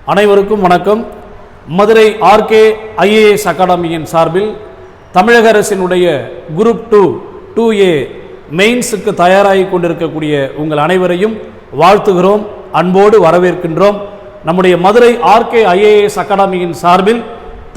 அனைவருக்கும் வணக்கம். Madurai RK IAS அகாடமியின் சார்பில் தமிழக அரசினுடைய குரூப் 2A மெயின்ஸுக்கு தயாராகி கொண்டிருக்கக்கூடிய உங்கள் அனைவரையும் வாழ்த்துகிறோம், அன்போடு வரவேற்கின்றோம். நம்முடைய மதுரை ஆர்கே ஐஏஎஸ் அகாடமியின் சார்பில்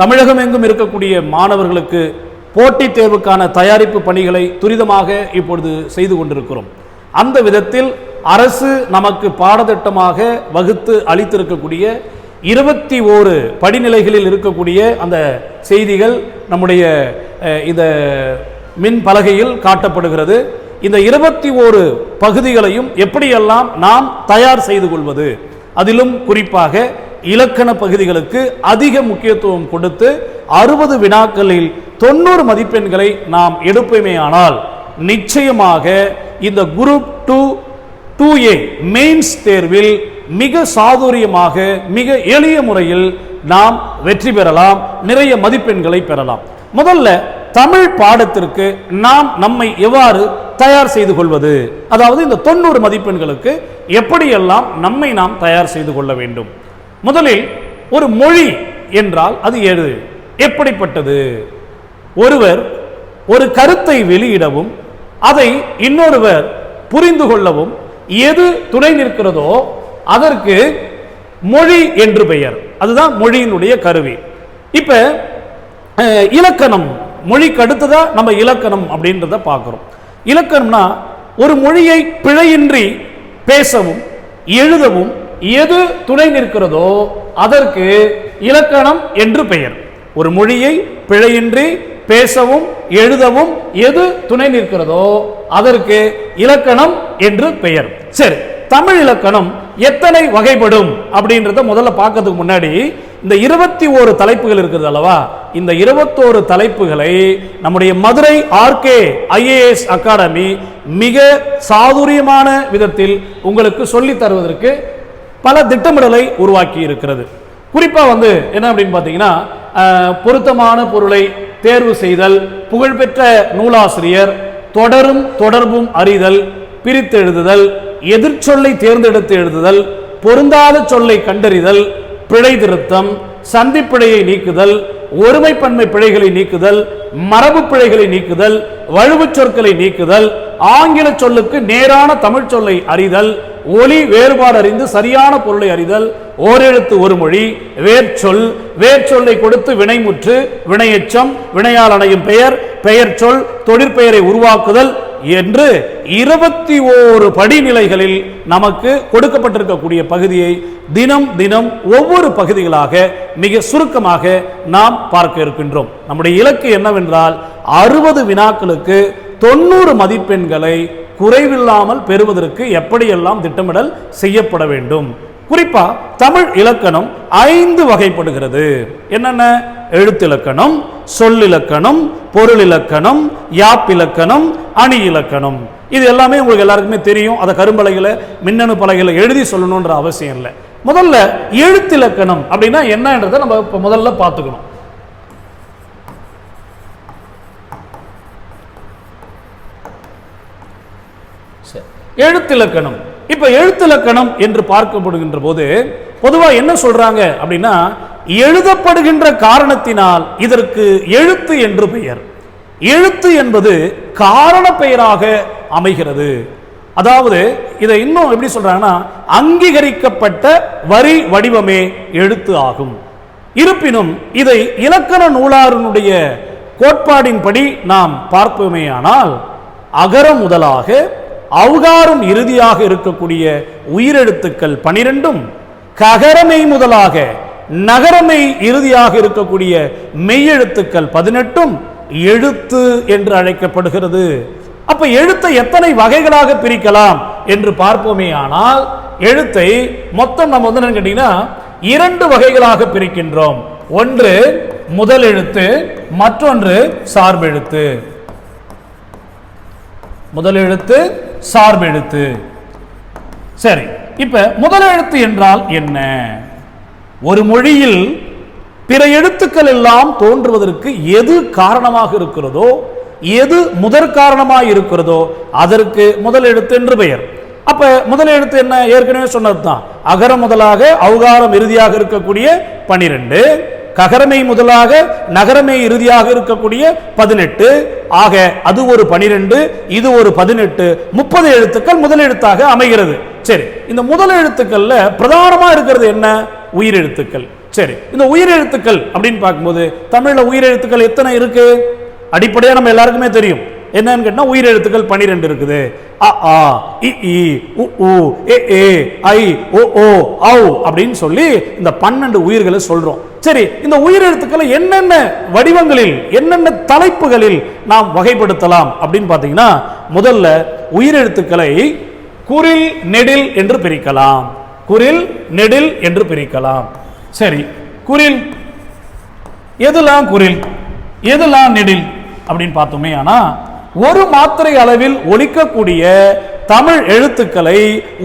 தமிழகம் எங்கும் இருக்கக்கூடிய மாணவர்களுக்கு போட்டித் தேர்வுக்கான தயாரிப்பு பணிகளை துரிதமாக இப்பொழுது செய்து கொண்டிருக்கிறோம். அந்த விதத்தில் அரசு நமக்கு பாடத்திட்டமாக வகுத்து அளித்திருக்கக்கூடிய 21 படிநிலைகளில் இருக்கக்கூடிய அந்த செய்திகள் நம்முடைய இந்த மின் பலகையில் காட்டப்படுகிறது. இந்த 21 பகுதிகளையும் எப்படியெல்லாம் நாம் தயார் செய்து கொள்வது, அதிலும் குறிப்பாக இலக்கண பகுதிகளுக்கு அதிக முக்கியத்துவம் கொடுத்து 60 வினாக்களில் 90 மதிப்பெண்களை நாம் எடுப்போமேயானால் நிச்சயமாக இந்த குரூப் 2A மெயின்ஸ் தேர்வில் மிக சாதுரியமாக மிக எளிய முறையில் நாம் வெற்றி பெறலாம், நிறைய மதிப்பெண்களை பெறலாம். முதல்ல தமிழ் பாடத்திற்கு நாம் நம்மை எவ்வாறு தயார் செய்து கொள்வது, அதாவது இந்த 90 மதிப்பெண்களுக்கு எப்படியெல்லாம் நம்மை நாம் தயார் செய்து கொள்ள வேண்டும். முதலில் ஒரு மொழி என்றால் அது எப்படிப்பட்டது? ஒருவர் ஒரு கருத்தை வெளியிடவும் அதை இன்னொருவர் புரிந்து கொள்ளவும் எது துணை நிற்கிறதோ அதற்கு மொழி என்று பெயர். அதுதான் மொழியினுடைய கருவி. இப்ப இலக்கணம், மொழிக்கு அடுத்ததா நம்ம இலக்கணம் அப்படின்றத பார்க்கிறோம். இலக்கணம்னா ஒரு மொழியை பிழையின்றி பேசவும் எழுதவும் எது துணை நிற்கிறதோ அதற்கு இலக்கணம் என்று பெயர். ஒரு மொழியை பிழையின்றி பேசவும் எழுதவும் எது துணை நிற்கிறதோ அதற்கு இலக்கணம் என்று பெயர். சரி, தமிழ் இலக்கணம் எத்தனை வகைப்படும் அப்படின்றத முதல்ல பார்க்கிறதுக்கு முன்னாடி இந்த 21 தலைப்புகள் இருக்கிறது அல்லவா, இந்த 21 தலைப்புகளை நம்முடைய மதுரை ஆர்கே ஐஏஎஸ் அகாடமி மிக சாதுரியமான விதத்தில் உங்களுக்கு சொல்லி தருவதற்கு பல திட்டமிடலை உருவாக்கி இருக்கிறது. குறிப்பா என்ன அப்படின்னு பார்த்தீங்கன்னா, பொருத்தமான பொருளை தேர்வு செய்தல், புகழ்பெற்ற நூலாசிரியர், தொடர்பும் அறிதல், பிரித்தெழுதுதல், எதிர்ச்சொல்லை தேர்ந்தெடுத்து எழுதுதல், பொருந்தாத சொல்லை கண்டறிதல், பிழை திருத்தம், சந்திப்பிழையை நீக்குதல், ஒருமைப்பன்மை பிழைகளை நீக்குதல், மரபு பிழைகளை நீக்குதல், வழுவு சொற்களை நீக்குதல், ஆங்கில சொல்லுக்கு நேரான தமிழ் சொல்லை அறிதல், ஒலி வேறுபாடு அறிந்து சரியான பொருளை அறிதல், ஓரெழுத்து ஒரு மொழி, வேர்ச்சொல்லை கொடுத்து வினைமுற்று, வினையெச்சம், வினையால் அணையும் பெயர், பெயர் சொல், தொழிற்பெயரை உருவாக்குதல் என்று 21 படிநிலைகளில் நமக்கு கொடுக்கப்பட்டிருக்கக்கூடிய பகுதியை தினம் ஒவ்வொரு பகுதிகளாக மிக சுருக்கமாக நாம் பார்க்க இருக்கின்றோம். நம்முடைய இலக்கு என்னவென்றால் 60 வினாக்களுக்கு 90 மதிப்பெண்களை குறைவில்லாமல் பெறுவதற்கு எப்படியெல்லாம் திட்டமிடல் செய்யப்பட வேண்டும். குறிப்பா தமிழ் இலக்கணம் 5 வகைப்படுகிறது. என்னென்ன? எழுத்திலக்கணம், சொல்லிலக்கணம், பொருள் இலக்கணம், யாப்பிலக்கணம், அணி இலக்கணம். இது எல்லாமே உங்களுக்கு எல்லாருக்குமே தெரியும். அதை கரும்பலகையில மின்னணு பலகையில எழுதி சொல்லணும்ன்ற அவசியம் இல்லை. முதல்ல எழுத்திலக்கணம் அப்படின்னா என்னன்றதை நம்ம இப்ப முதல்ல பார்த்துக்கணும். எழுத்திலக்கணம். இப்ப எழுத்திலக்கணம் என்று பார்க்கப்படுகின்ற போது பொதுவா என்ன சொல்றாங்க அப்படின்னா, எழுதப்படுகின்ற காரணத்தினால் இதற்கு எழுத்து என்று பெயர். எழுத்து என்பது காரண பெயராக அமைகிறது. அதாவது இதை இன்னும் எப்படி சொல்றாங்கன்னா, அங்கீகரிக்கப்பட்ட வரி வடிவமே எழுத்து ஆகும். இருப்பினும் இதை இலக்கண நூலாருடைய கோட்பாடின்படி நாம் பார்ப்போமேயானால் அகரம் முதலாக அவுகாரம் இறுதியாக இருக்கக்கூடிய உயிரெழுத்துக்கள் 12, ககரமை முதலாக நகரமை இறுதியாக இருக்கக்கூடிய மெய்யெழுத்துக்கள் 18 எழுத்து என்று அழைக்கப்படுகிறது. அப்ப எழுத்தை எத்தனை வகைகளாக பிரிக்கலாம் என்று பார்ப்போமே ஆனால் எழுத்தை மொத்தம் நம்ம கேட்டீங்கன்னா 2 வகைகளாக பிரிக்கின்றோம். ஒன்று முதல் எழுத்து, மற்றொன்று சார்பெழுத்து. முதல் எழுத்து, சார்பெழுத்து. சரி, இப்ப முதல் எழுத்து என்றால் என்ன? ஒரு மொழியில் பிற எழுத்துக்கள் எல்லாம் தோன்றுவதற்கு எது காரணமாக இருக்கிறதோ, எது முதற் காரணமாக இருக்கிறதோ அதற்கு முதல் எழுத்து என்று பெயர். அப்ப முதல் எழுத்து என்ன? ஏற்கனவே சொன்னதுதான். அகர முதலாக ஔகாரம் இறுதியாக இருக்கக்கூடிய 12, ககரமை முதலாக நகரமை இறுதியாக இருக்கக்கூடிய 18. ஆக அது ஒரு 12, இது ஒரு 18, 30 எழுத்துக்கள் முதல் எழுத்தாக அமைகிறது. சரி, இந்த முதல் எழுத்துக்கள்ல பிரதானமா இருக்கிறது என்ன? உயிரெழுத்துக்கள். சரி, இந்த உயிரெழுத்துக்கள் அப்படின்னு பார்க்கும்போது தமிழ்ல உயிரெழுத்துக்கள் எத்தனை இருக்கு? அடிப்படையா நம்ம எல்லாருக்குமே தெரியும். என்னன்னு கேட்டா உயிரெழுத்துக்கள் 12 இருக்குது. அ ஆ இ ஈ உ ஊ ஏ ஏ ஐ ஓ ஓ ஔ அப்படின்னு சொல்லி இந்த 12 உயிர்களை சொல்றோம். சரி, இந்த உயிரெழுத்துக்களை என்னென்ன வடிவங்களில் என்னென்ன தலைப்புகளில் நாம் வகைப்படுத்தலாம் அப்படின்னு பார்த்தீங்கன்னா, முதல்ல உயிரெழுத்துக்களை குறில் நெடில் என்று பிரிக்கலாம். குறில் நெடில் என்று பிரிக்கலாம். சரி, குறில் எதெல்லாம் குறில் எதெல்லாம் நெடில் அப்படின்னு பார்த்தோமே, ஆனா ஒரு மாத்திரை அளவில் ஒலிக்கக்கூடிய தமிழ் எழுத்துக்களை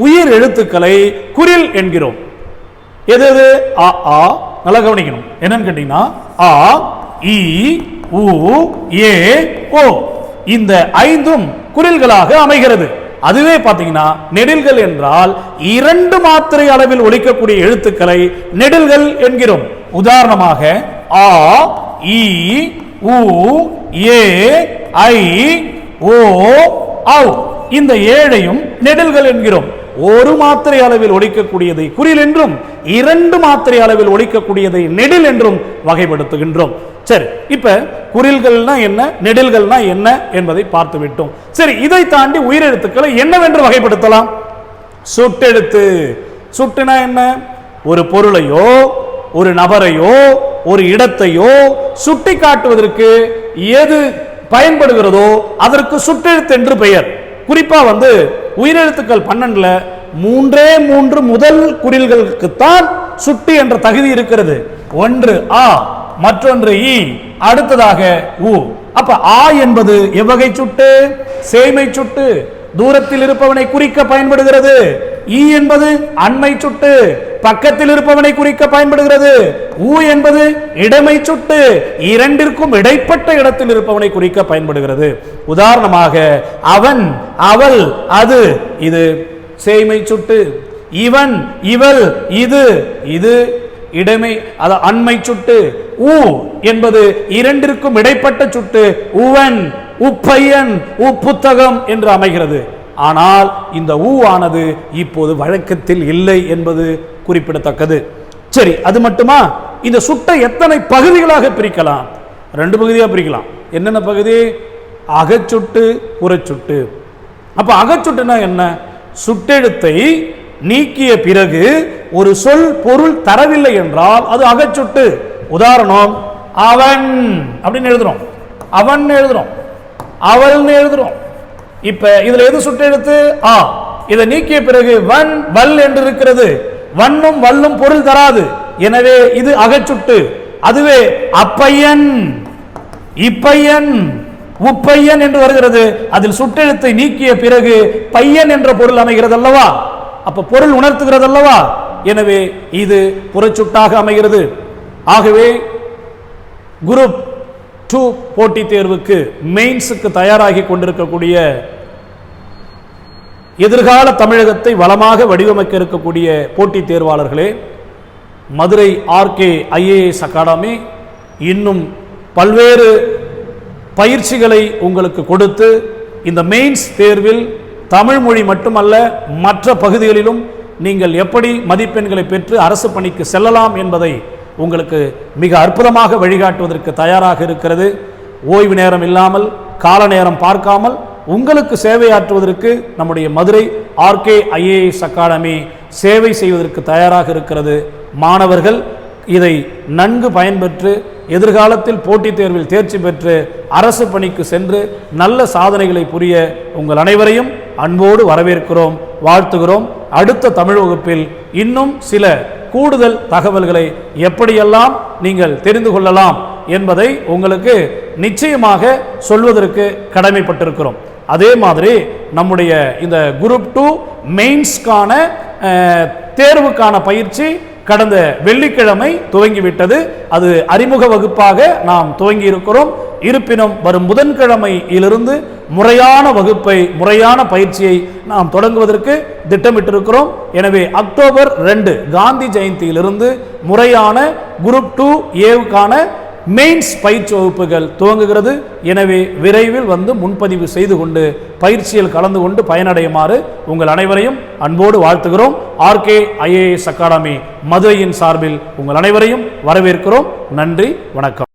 உயிர் எழுத்துக்களை குறில் என்கிறோம். எது எது? ஆ ஆ, நல்லா கவனிக்கணும். என்னன்னு கேட்டீங்கன்னா ஆ இ உ ஏ ஓ, இந்த 5ம் குறில்களாக அமைகிறது. அதுவே பாத்தீங்கன்னா நெடில்கள் என்றால் 2 மாத்திரை அளவில் ஒலிக்கக்கூடிய எழுத்துக்களை நெடில்கள் என்கிறோம். உதாரணமாக ஆ இ உ ஏ ஐ ஓ ஔ, இந்த 7ஐயும் நெடில்கள் என்கிறோம். ஒரு மாத்திரை அளவில் ஒலிக்கக்கூடியதை குறில் என்றும் 2 மாத்திரை அளவில் ஒலிக்கக்கூடியதை நெடில் என்றும் வகைப்படுத்துகின்றோம். சரி, இப்ப குறில்கள்னா என்ன, நெடில்கள்னா என்ன என்பதை பார்த்து விட்டோம். சரி, இதை தாண்டி உயிரெழுத்துக்களை என்னவென்று வகைப்படுத்தலாம்? சுட்டெழுத்து. சுட்டுனா என்ன? ஒரு பொருளையோ ஒரு நபரையோ ஒரு இடத்தையோ சுட்டி காட்டுவதற்கு எது பயன்படுகிறதோ அதற்கு சுட்டெழுத்து என்று பெயர். குறிப்பா உயிரெழுத்துக்கள் 12ல 3 முதல் குறில்களுக்குத்தான் சுட்டி என்ற தகுதி இருக்கிறது. ஒன்று ஆ, மற்றொன்று இ, அடுத்ததாக உ. அப்ப ஆ என்பது எவ்வகை சுட்டு? சேய்மை சுட்டு, தூரத்தில் இருப்பவனை குறிக்க பயன்படுகிறது. ஈ என்பது அண்மை சுட்டு, பக்கத்தில் இருப்பவனை குறிக்க பயன்படுகிறது. ஊ என்பது இடமை சுட்டு, இரண்டிற்கும் இடைப்பட்ட இடத்தில் இருப்பவனை குறிக்க பயன்படுகிறது. உதாரணமாக அவன், அவள், அது, இது சேய்மை சுட்டு. இவன், இவள், இது, இது இடைமை அண்மை சுட்டு. ஊ என்பது இரண்டிற்கும் இடைப்பட்ட சுட்டு. உவன், உப்பையன், உப்புத்தகம் என்று அமைகிறது. ஆனால் இந்த ஊ ஆனது இப்போது வழக்கத்தில் இல்லை என்பது குறிப்பிடத்தக்கது. சரி, அது மட்டுமா? இந்த சுட்டை எத்தனை பகுதிகளாக பிரிக்கலாம்? 2 பகுதியாக பிரிக்கலாம். என்னென்ன பகுதி? அகச்சுட்டு, புறச்சுட்டு. அப்ப அகச்சுட்டுனா என்ன? சுட்டெழுத்தை நீக்கிய பிறகு ஒரு சொல் பொருள் தரவில்லை என்றால் அது அகச்சுட்டு. உதாரணம் அவன் அப்படின்னு எழுதுறோம், அவன் எழுதுறோம், அவள் எழுதுறோம். இப்ப இதுல எது சுட்டெழுத்து? ஆ. இதை நீக்கிய பிறகு வன், வல் என்று இருக்கிறது. வன்னும் வல்லும் பொருள் தராது, எனவே இது அகச்சுட்டு. அதுவே அப்பையன், இப்பையன், உப்பையன் என்று வருகிறது. அதில் சுட்டெழுத்தை நீக்கிய பிறகு பையன் என்ற பொருள் அமைகிறது அல்லவா? அப்ப பொருள் உணர்த்துகிறது அல்லவா? எனவே இது புறச்சுட்டாக அமைகிறது. ஆகவே குரூப் 2 போட்டித் தேர்வுக்கு மெயின்ஸுக்கு தயாராகி கொண்டிருக்கக்கூடிய, எதிர்கால தமிழகத்தை வளமாக வடிவமைக்க இருக்கக்கூடிய போட்டித் தேர்வாளர்களே, மதுரை ஆர்கே ஐஏஎஸ் அகாடமி இன்னும் பல்வேறு பயிற்சிகளை உங்களுக்கு கொடுத்து இந்த மெயின்ஸ் தேர்வில் தமிழ் மொழி மட்டுமல்ல மற்ற பகுதிகளிலும் நீங்கள் எப்படி மதிப்பெண்களை பெற்று அரசு பணிக்கு செல்லலாம் என்பதை உங்களுக்கு மிக அற்புதமாக வழிகாட்டுவதற்கு தயாராக இருக்கிறது. ஓய்வு நேரம் இல்லாமல், கால நேரம் பார்க்காமல் உங்களுக்கு சேவையாற்றுவதற்கு நம்முடைய மதுரை ஆர்கே ஐஏஎஸ் அகாடமி சேவை செய்வதற்கு தயாராக இருக்கிறது. மாணவர்கள் இதை நன்கு பயன்பெற்று எதிர்காலத்தில் போட்டித் தேர்வில் தேர்ச்சி பெற்று அரசு பணிக்கு சென்று நல்ல சாதனைகளை புரிய உங்கள் அனைவரையும் அன்போடு வரவேற்கிறோம், வாழ்த்துகிறோம். அடுத்த தமிழ் வகுப்பில் இன்னும் சில கூடுதல் தகவல்களை எப்படியெல்லாம் நீங்கள் தெரிந்து கொள்ளலாம் என்பதை உங்களுக்கு நிச்சயமாக சொல்வதற்கு கடமைப்பட்டிருக்கிறோம். அதே மாதிரி நம்முடைய இந்த குரூப் 2 மெயின்ஸ்கான தேர்வுக்கான பயிற்சி கடந்த வெள்ளிக்கிழமை துவங்கிவிட்டது. அது அறிமுக வகுப்பாக நாம் துவங்கி இருக்கிறோம். இருப்பினும் வரும் புதன்கிழமையிலிருந்து முறையான வகுப்பை, முறையான பயிற்சியை நாம் தொடங்குவதற்கு திட்டமிட்டிருக்கிறோம். எனவே அக்டோபர் 2 காந்தி ஜெயந்தியிலிருந்து முறையான குரூப் 2A மெயின்ஸ் பயிற்சி வகுப்புகள் துவங்குகிறது. எனவே விரைவில் வந்து முன்பதிவு செய்து கொண்டு பயிற்சியில் கலந்து கொண்டு பயனடையுமாறு உங்கள் அனைவரையும் அன்போடு வாழ்த்துகிறோம். RK IAS அகாடமி மதுரையின் சார்பில் உங்கள் அனைவரையும் வரவேற்கிறோம். நன்றி, வணக்கம்.